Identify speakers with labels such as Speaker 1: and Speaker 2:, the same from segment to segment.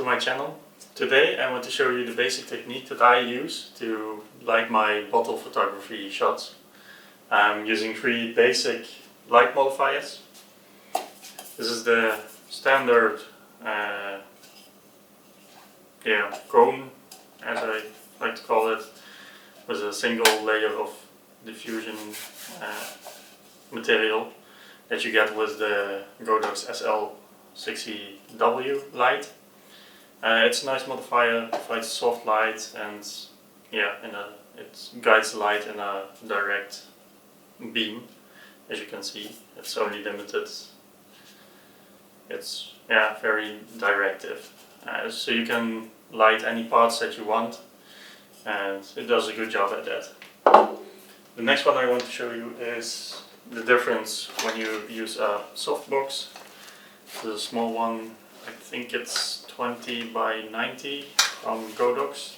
Speaker 1: to my channel. Today I want to show you the basic technique that I use to light my bottle photography shots. I'm using 3 basic light modifiers. This is the standard cone, as I like to call it, with a single layer of diffusion material that you get with the Godox SL60W light. It's a nice modifier, provides soft light, and it guides the light in a direct beam. As you can see, it's only limited. It's very directive, so you can light any parts that you want, and it does a good job at that. The next one I want to show you is the difference when you use a softbox. The small one, I think it's 20 by 90 from Godox,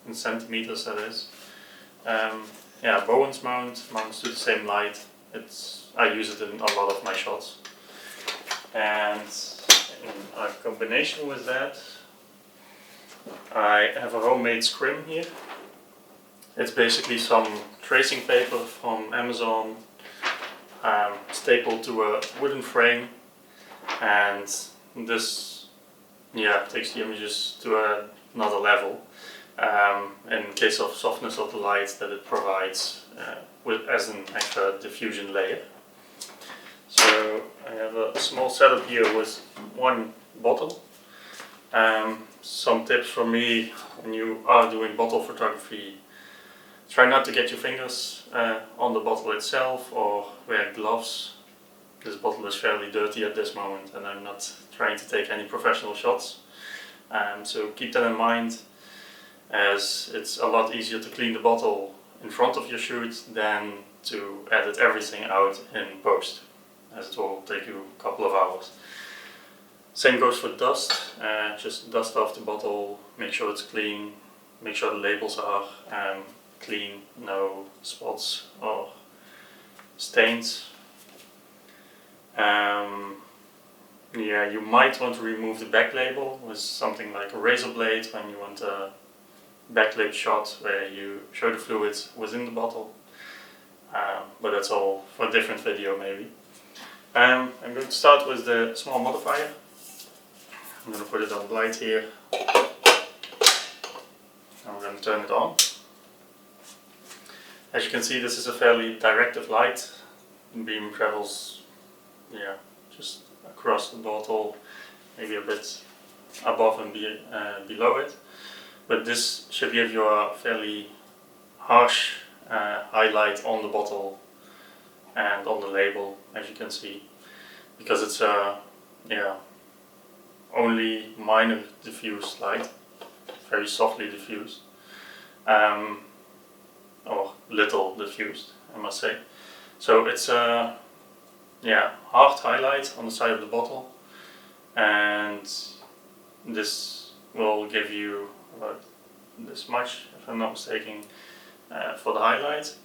Speaker 1: in centimeters that is. Bowen's mounts to the same light. I use it in a lot of my shots. And in a combination with that, I have a homemade scrim here. It's basically some tracing paper from Amazon, stapled to a wooden frame, and this takes the images to another level in case of softness of the light that it provides as an extra diffusion layer. So I have a small setup here with one bottle. Some tips from me when you are doing bottle photography: try not to get your fingers on the bottle itself, or wear gloves. This bottle is fairly dirty at this moment, and I'm not trying to take any professional shots. So keep that in mind, as it's a lot easier to clean the bottle in front of your shoot than to edit everything out in post, as it will take you a couple of hours. Same goes for dust. Just dust off the bottle, make sure it's clean, make sure the labels are clean, no spots or stains. You might want to remove the back label with something like a razor blade when you want a backlit shot where you show the fluids within the bottle. But that's all for a different video maybe. I'm going to start with the small modifier. I'm going to put it on light here. I'm going to turn it on. As you can see, this is a fairly directive light. The beam travels just across the bottle, maybe a bit above and below it. But this should give you a fairly harsh highlight on the bottle and on the label, as you can see, because it's only minor diffused light, very softly diffused, or little diffused, I must say. So it's a hard highlight on the side of the bottle, and this will give you about this much, if I'm not mistaken, for the highlight.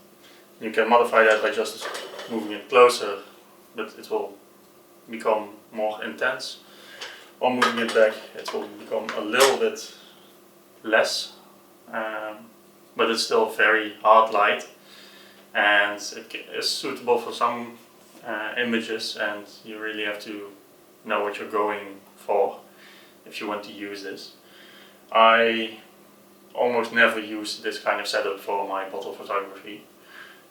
Speaker 1: You can modify that by just moving it closer, but it will become more intense. Or moving it back, it will become a little bit less, but it's still very hard light, and it is suitable for some images, and you really have to know what you're going for if you want to use this. I almost never use this kind of setup for my bottle photography,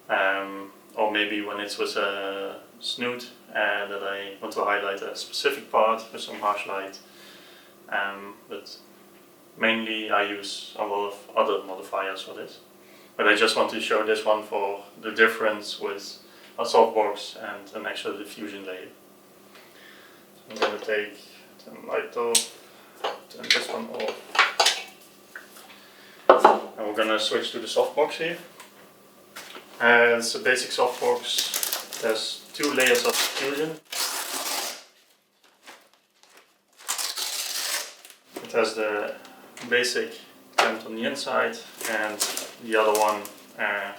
Speaker 1: or maybe when it's with a snoot that I want to highlight a specific part with some harsh light, but mainly I use a lot of other modifiers for this. But I just want to show this one for the difference with a softbox and an extra diffusion layer. So I'm going to take the light off, turn this one off, and we're going to switch to the softbox here. It's a basic softbox. It has 2 layers of diffusion. It has the basic clamped on the inside, and the other one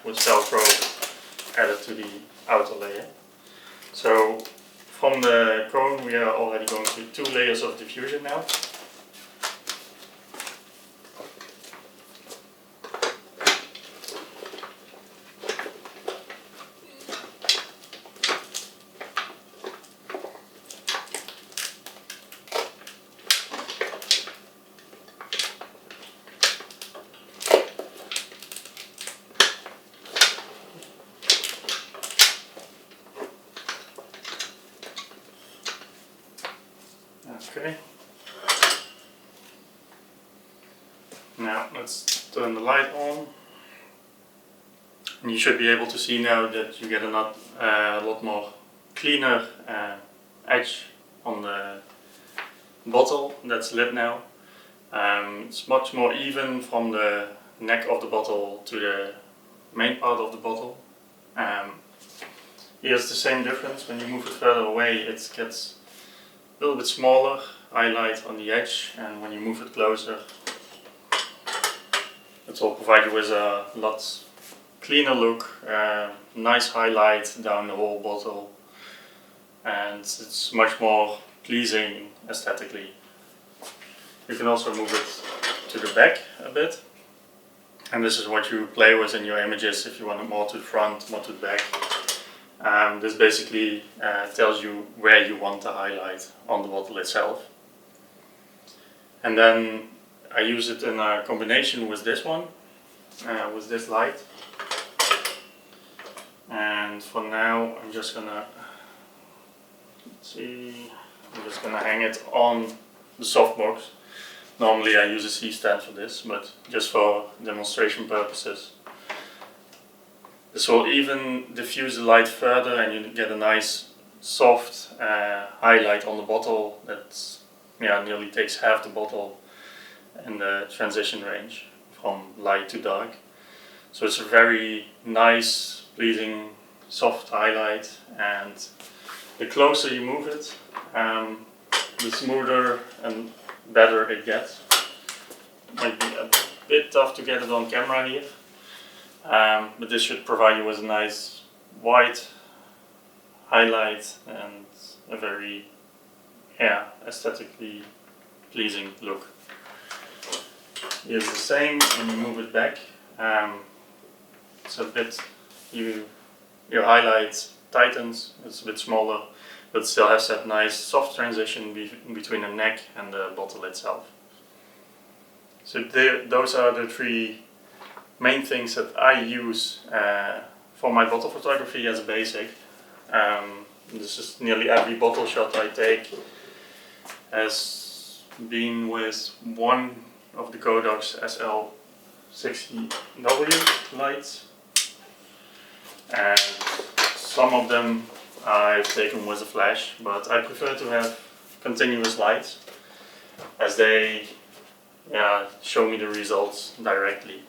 Speaker 1: with Velcro added to the outer layer. So from the cone we are already going to 2 layers of diffusion now. Okay. Now let's turn the light on. And you should be able to see now that you get a lot more cleaner edge on the bottle that's lit now. It's much more even from the neck of the bottle to the main part of the bottle. Here's the same difference. When you move it further away, it gets a little bit smaller highlight on the edge, and when you move it closer, it will provide you with a lot cleaner look, nice highlight down the whole bottle, and it's much more pleasing aesthetically. You can also move it to the back a bit, and this is what you play with in your images if you want it more to the front, more to the back. This basically tells you where you want the highlight on the bottle itself. And then I use it in a combination with this one, with this light. And for now I'm just gonna hang it on the softbox. Normally I use a C-stand for this, but just for demonstration purposes. This will even diffuse the light further, and you get a nice soft highlight on the bottle that nearly takes half the bottle in the transition range from light to dark. So it's a very nice, pleasing, soft highlight, and the closer you move it, the smoother and better it gets. Might be a bit tough to get it on camera here, but this should provide you with a nice white highlight and a very aesthetically pleasing look. Here's the same when you move it back. It's a bit, your highlight tightens, it's a bit smaller, but still has that nice soft transition between the neck and the bottle itself. So those are the three main things that I use for my bottle photography as a basic. This is nearly every bottle shot I take has been with one of the Kodak's SL60W lights, and some of them I've taken with a flash, but I prefer to have continuous lights as they show me the results directly.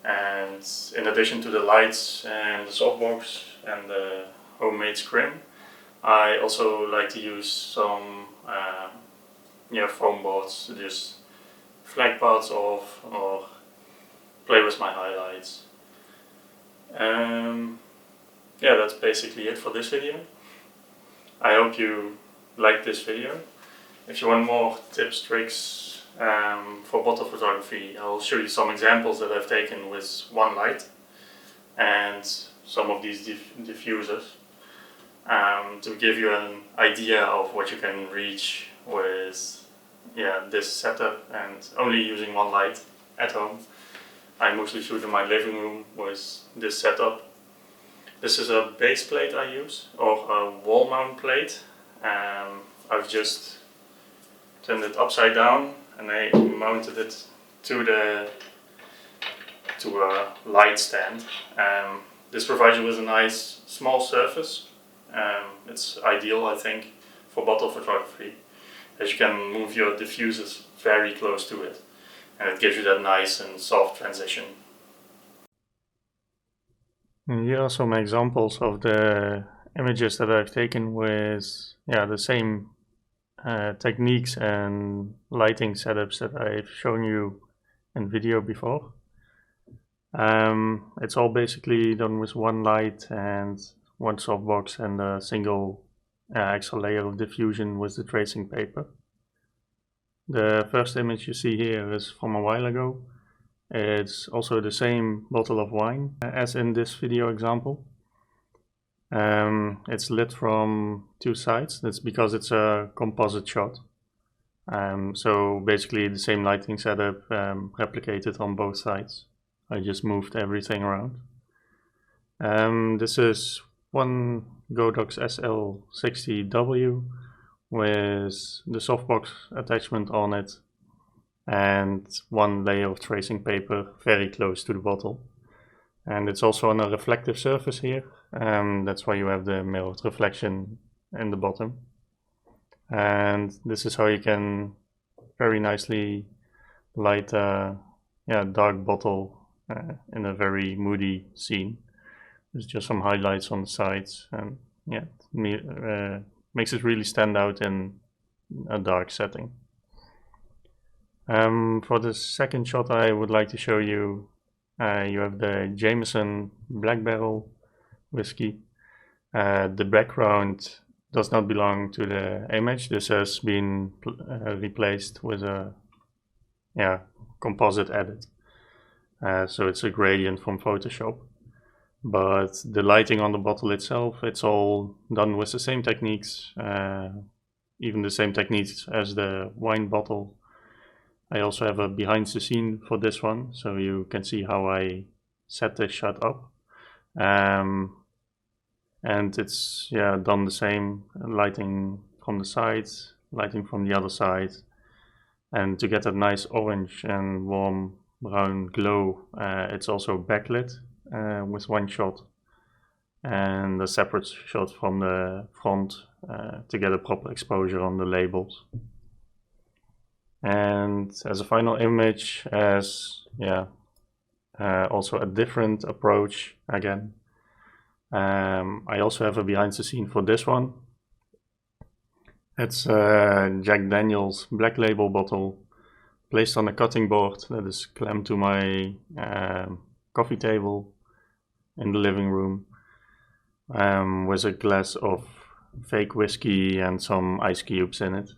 Speaker 1: And in addition to the lights and the softbox and the homemade scrim, I also like to use some foam boards to just flag parts off or play with my highlights. That's basically it for this video. I hope you liked this video. If you want more tips, tricks for bottle photography, I'll show you some examples that I've taken with one light and some of these diffusers to give you an idea of what you can reach with this setup and only using one light at home. I mostly shoot in my living room with this setup. This is a base plate I use, or a wall mount plate. I've just turned it upside down and I mounted it to a light stand. This provides you with a nice small surface. It's ideal, I think, for bottle photography, as you can move your diffusers very close to it, and it gives you that nice and soft transition. And here are some examples of the images that I've taken with the same techniques and lighting setups that I've shown you in video before. It's all basically done with one light and one softbox and a single extra layer of diffusion with the tracing paper. The first image you see here is from a while ago. It's also the same bottle of wine as in this video example. It's lit from two sides. That's because it's a composite shot. So basically the same lighting setup replicated on both sides. I just moved everything around. This is one Kodak's SL60W with the softbox attachment on it and one layer of tracing paper very close to the bottle. And it's also on a reflective surface here, that's why you have the mirrored reflection in the bottom. And this is how you can very nicely light a dark bottle in a very moody scene. There's just some highlights on the sides, and makes it really stand out in a dark setting. For the second shot I would like to show you, you have the Jameson Black Barrel whiskey. The background does not belong to the image. This has been replaced with a composite edit. So it's a gradient from Photoshop. But the lighting on the bottle itself, it's all done with the same techniques, even the same techniques as the wine bottle. I also have a behind the scene for this one, so you can see how I set this shot up. And it's done the same, lighting from the sides, lighting from the other side, and to get that nice orange and warm brown glow, it's also backlit with one shot and a separate shot from the front to get a proper exposure on the labels. And as a final image, also a different approach again. I also have a behind the scene for this one. It's a Jack Daniel's Black Label bottle placed on a cutting board that is clamped to my coffee table in the living room, with a glass of fake whiskey and some ice cubes in it.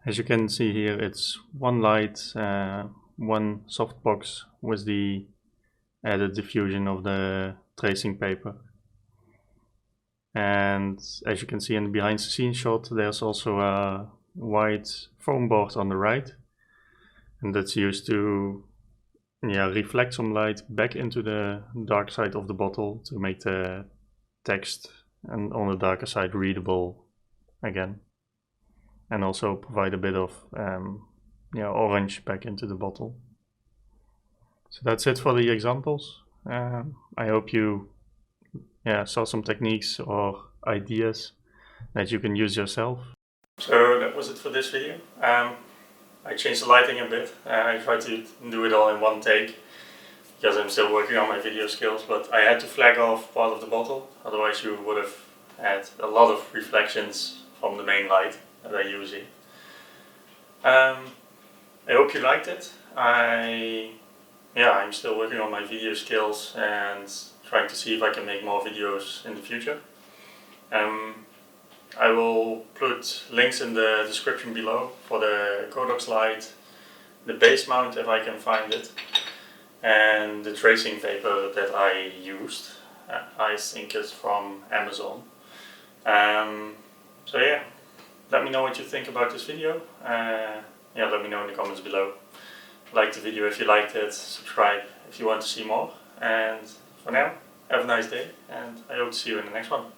Speaker 1: As you can see here, it's one light, one softbox with the added diffusion of the tracing paper. And as you can see in the behind the scenes shot, there's also a white foam board on the right, and that's used to reflect some light back into the dark side of the bottle to make the text and on the darker side readable again, and also provide a bit of orange back into the bottle. So that's it for the examples. I hope you saw some techniques or ideas that you can use yourself. So that was it for this video. I changed the lighting a bit. I tried to do it all in one take because I'm still working on my video skills, but I had to flag off part of the bottle, otherwise you would have had a lot of reflections from the main light that I use here. I hope you liked it. I'm still working on my video skills and trying to see if I can make more videos in the future. I will put links in the description below for the Codox light, the base mount if I can find it, and the tracing paper that I used. I think it's from Amazon. So yeah, let me know what you think about this video. Let me know in the comments below. Like the video if you liked it, subscribe if you want to see more, and for now, have a nice day, and I hope to see you in the next one.